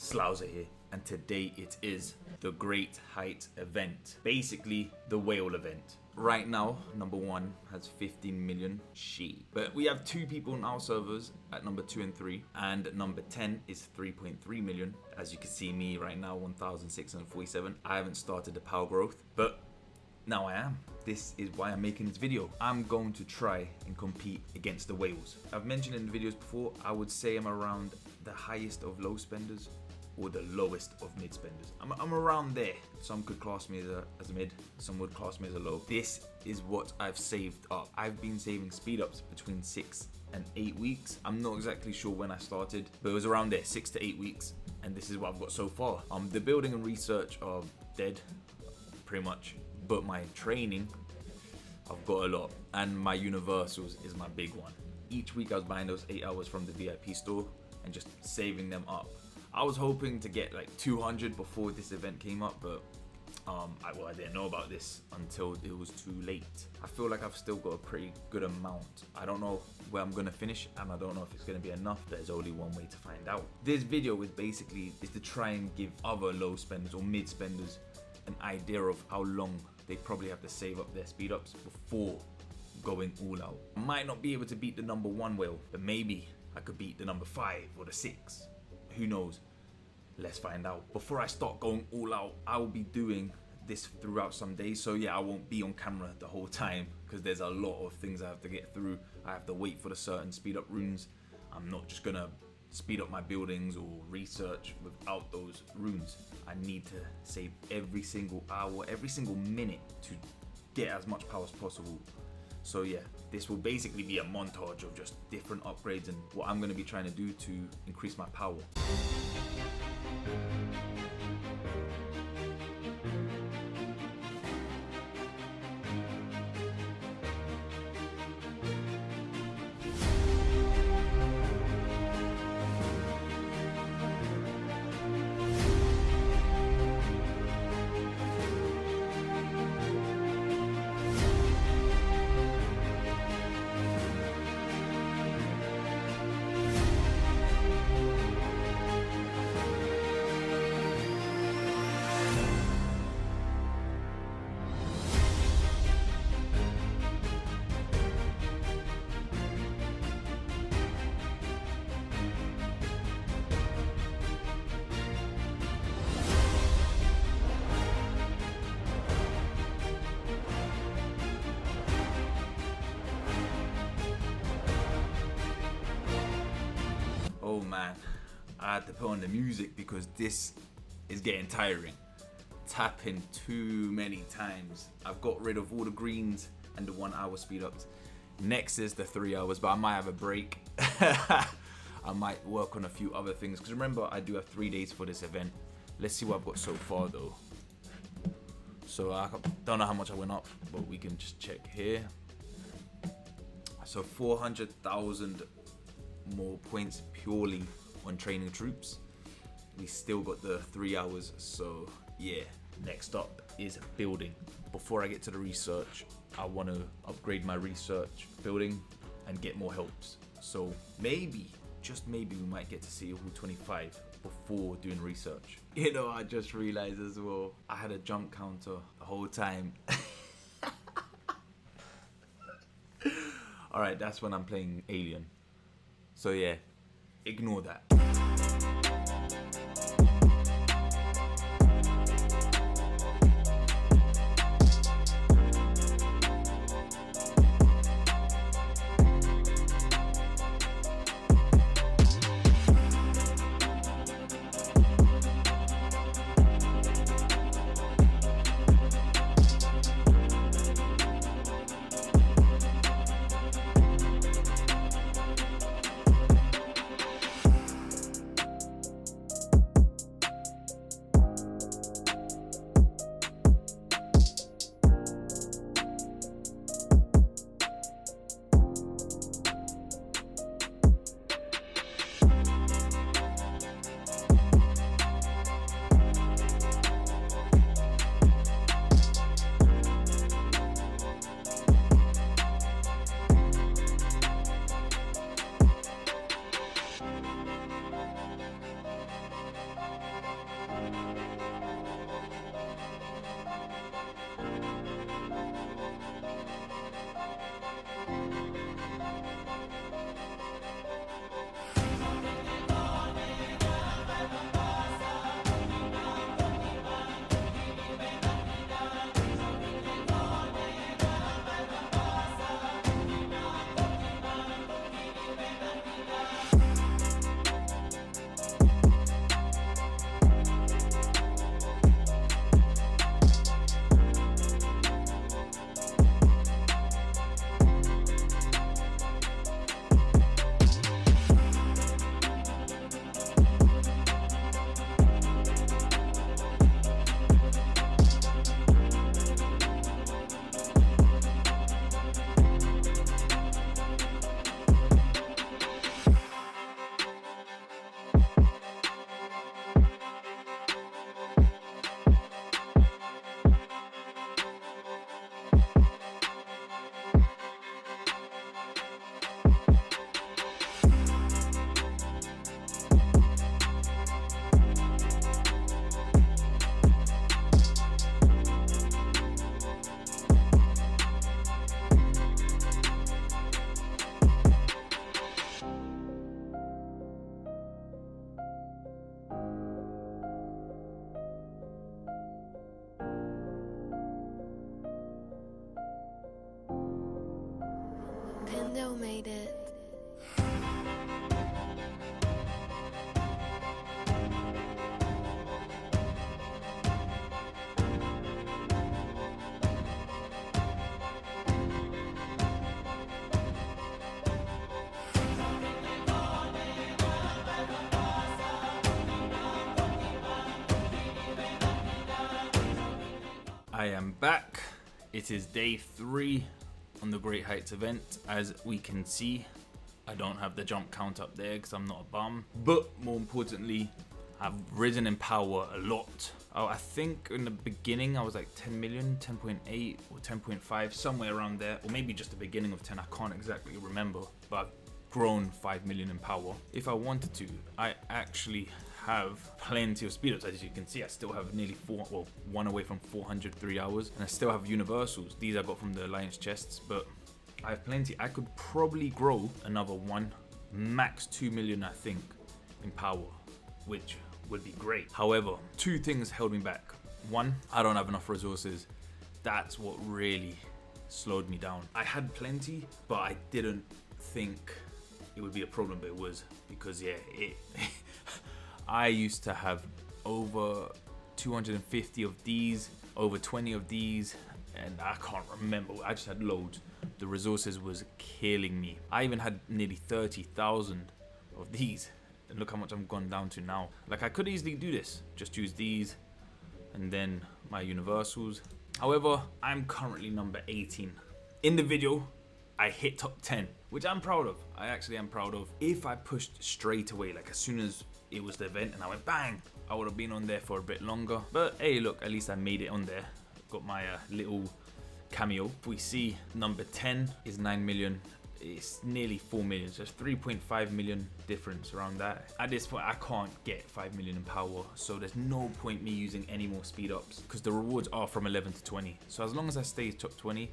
Slouser here, and today it is the Great Height event, basically the whale event. Right now, number 1 has 15 million but we have 2 people on our servers at number 2 and 3, and number 10 is 3.3 million. As you can see, me right now 1,647. I haven't started the power growth, but now I am. This is why I'm making this video. I'm going to try and compete against the whales. I've mentioned in the videos before, I would say I'm around the highest of low spenders or the lowest of mid spenders. I'm around there. Some could class me as a mid, some would class me as a low. This is what I've saved up. I've been saving speed ups between 6 and 8 weeks. I'm not exactly sure when I started, but it was around there, 6 to 8 weeks. And this is what I've got so far. The building and research are dead, pretty much. But my training, I've got a lot. And my universals is my big one. Each week I was buying those 8 hours from the VIP store and just saving them up. I was hoping to get like 200 before this event came up, but I didn't know about this until it was too late. I feel like I've still got a pretty good amount. I don't know where I'm gonna finish, and I don't know if it's gonna be enough. There's only one way to find out. This video is basically to try and give other low spenders or mid spenders an idea of how long they probably have to save up their speed ups before going all out. I might not be able to beat the number 1 whale, but maybe I could beat the number 5 or the 6. Who knows? Let's find out. Before I start going all out, I will be doing this throughout some days. So yeah, I won't be on camera the whole time because there's a lot of things I have to get through. I have to wait for the certain speed up runes. I'm not just gonna speed up my buildings or research without those runes. I need to save every single hour, every single minute to get as much power as possible. So yeah, this will basically be a montage of just different upgrades and what I'm going to be trying to do to increase my power. Oh man, I had to put on the music because this is getting tiring. Tapping too many times. I've got rid of all the greens and the 1 hour speed ups. Next is the 3 hours, but I might have a break. I might work on a few other things because remember, I do have 3 days for this event. Let's see what I've got so far though. So I don't know how much I went up, but we can just check here. So 400,000 more points purely on training troops. We still got the 3 hours, so yeah. Next up is building. Before I get to the research, I want to upgrade my research building and get more helps. So maybe, just maybe, we might get to see all 25 before doing research. You know, I just realized as well, I had a jump counter the whole time. Alright, that's when I'm playing Alien. So yeah, ignore that. made it. I am back. It is day 3 on the Great Heights event. As we can see, I don't have the jump count up there because I'm not a bum. But more importantly, I've risen in power a lot. I think in the beginning I was like 10 million, 10.8 or 10.5, somewhere around there. Or maybe just the beginning of 10, I can't exactly remember. But I've grown 5 million in power. If I wanted to, I actually have plenty of speed ups. As you can see, I still have nearly one away from 403 hours, and I still have universals. These I got from the Alliance chests, but I have plenty. I could probably grow another 1, max 2 million, I think, in power, which would be great. However, 2 things held me back. 1, I don't have enough resources. That's what really slowed me down. I had plenty, but I didn't think it would be a problem, but it was, because I used to have over 250 of these, over 20 of these, and I can't remember. I just had loads. The resources was killing me. I even had nearly 30,000 of these, and look how much I'm gone down to now. Like, I could easily do this, just use these and then my universals. However, I'm currently number 18. In the video, I hit top 10, which I'm proud of. I actually am proud of. If I pushed straight away, like as soon as it was the event and I went bang, I would have been on there for a bit longer. But hey, look, at least I made it on there. Got my little cameo. We see number 10 is 9 million. It's nearly 4 million, so it's 3.5 million difference around that. At this point, I can't get 5 million in power, so there's no point me using any more speed ups because the rewards are from 11 to 20. So as long as I stay top 20,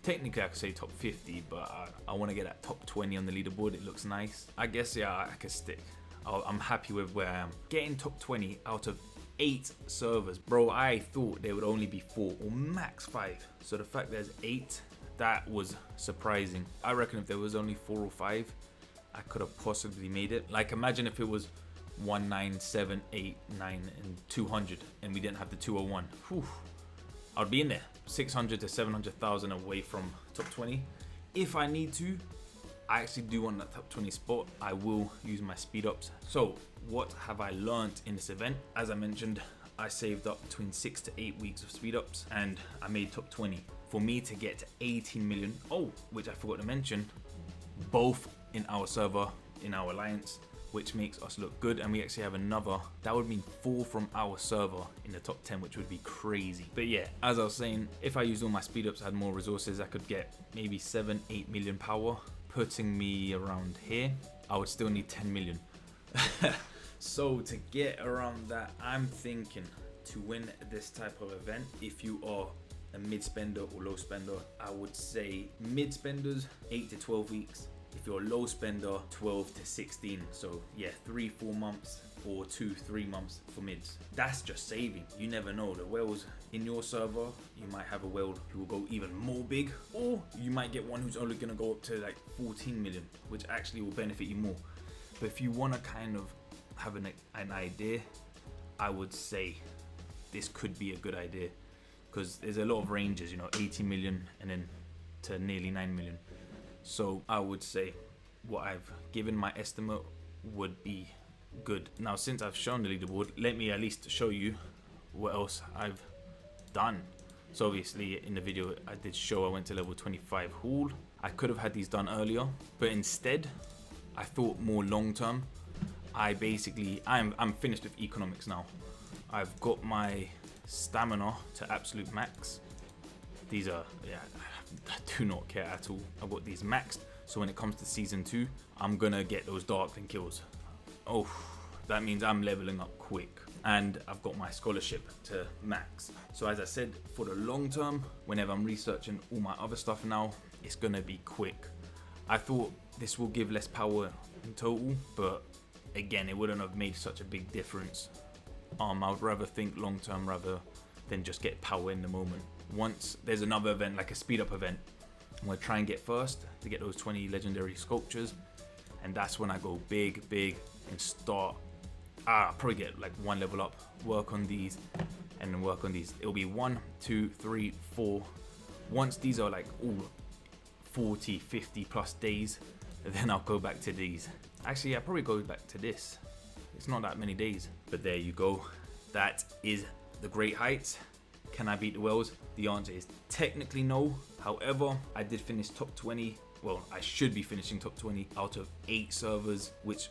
technically I could say top 50, but I want to get that top 20 on the leaderboard. It looks nice. I guess, yeah, I could stick. I'm happy with where I am. Getting top 20 out of 8 servers. Bro, I thought there would only be 4 or max 5. So the fact there's 8, that was surprising. I reckon if there was only 4 or 5, I could have possibly made it. Like, imagine if it was 1, 9, 7, 8, 9, and 200, and we didn't have the 201. Whew. I'd be in there. 600 to 700,000 away from top 20. If I need to, I actually do want that top 20 spot. I will use my speed ups. So what have I learned in this event? As I mentioned, I saved up between 6 to 8 weeks of speed ups and I made top 20. For me to get to 18 million, which I forgot to mention, both in our server, in our alliance, which makes us look good, and we actually have another. That would mean 4 from our server in the top 10, which would be crazy. But yeah, as I was saying, if I used all my speed ups, had more resources, I could get maybe 7, 8 million power, putting me around here. I would still need 10 million. So to get around that, I'm thinking to win this type of event, if you are a mid spender or low spender, I would say mid spenders 8 to 12 weeks. If you're a low spender, 12 to 16. So yeah, 3-4 months or 2-3 months for mids. That's just saving. You never know. The whales in your server, you might have a whale who will go even more big, or you might get one who's only gonna go up to like 14 million, which actually will benefit you more. But if you wanna kind of have an idea, I would say this could be a good idea, because there's a lot of ranges, 80 million and then to nearly 9 million. So I would say what I've given my estimate would be good. Now, since I've shown the leaderboard, let me at least show you what else I've done. So obviously in the video I did show I went to level 25 haul. I could have had these done earlier, but instead I thought more long term. I'm finished with economics now. I've got my stamina to absolute max. These are, I do not care at all. I've got these maxed, so when it comes to season 2, I'm gonna get those Darkling kills. Oh, that means I'm leveling up quick. And I've got my scholarship to max. So as I said, for the long term, whenever I'm researching all my other stuff now, it's gonna be quick. I thought this will give less power in total, but again, it wouldn't have made such a big difference. I would rather think long term rather than just get power in the moment. Once there's another event, like a speed up event, I'm gonna try and get first to get those 20 legendary sculptures, and that's when I go big and start. I'll probably get like 1 level up, work on these, and then work on these. It'll be 1, 2, 3, 4. Once these are like all 40, 50 plus days, then I'll go back to these. Actually, I'll probably go back to this. It's not that many days, but there you go. That is the Great Heights. Can I beat the whales? The answer is technically no. However, I did finish top 20. Well, I should be finishing top 20 out of 8 servers, which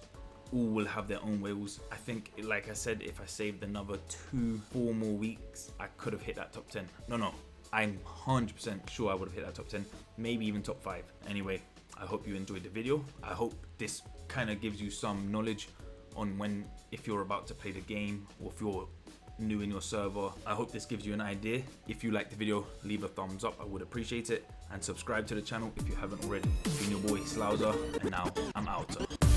all will have their own whales. I think, like I said, if I saved another 2-4 more weeks, I could have hit that top 10. No, I'm 100% sure I would have hit that top 10, maybe even top 5. Anyway, I hope you enjoyed the video. I hope this kind of gives you some knowledge on if you're about to play the game, or if you're new in your server. I hope this gives you an idea. If you liked the video, leave a thumbs up, I would appreciate it, and subscribe to the channel if you haven't already. It's been your boy Slouser, and now I'm out.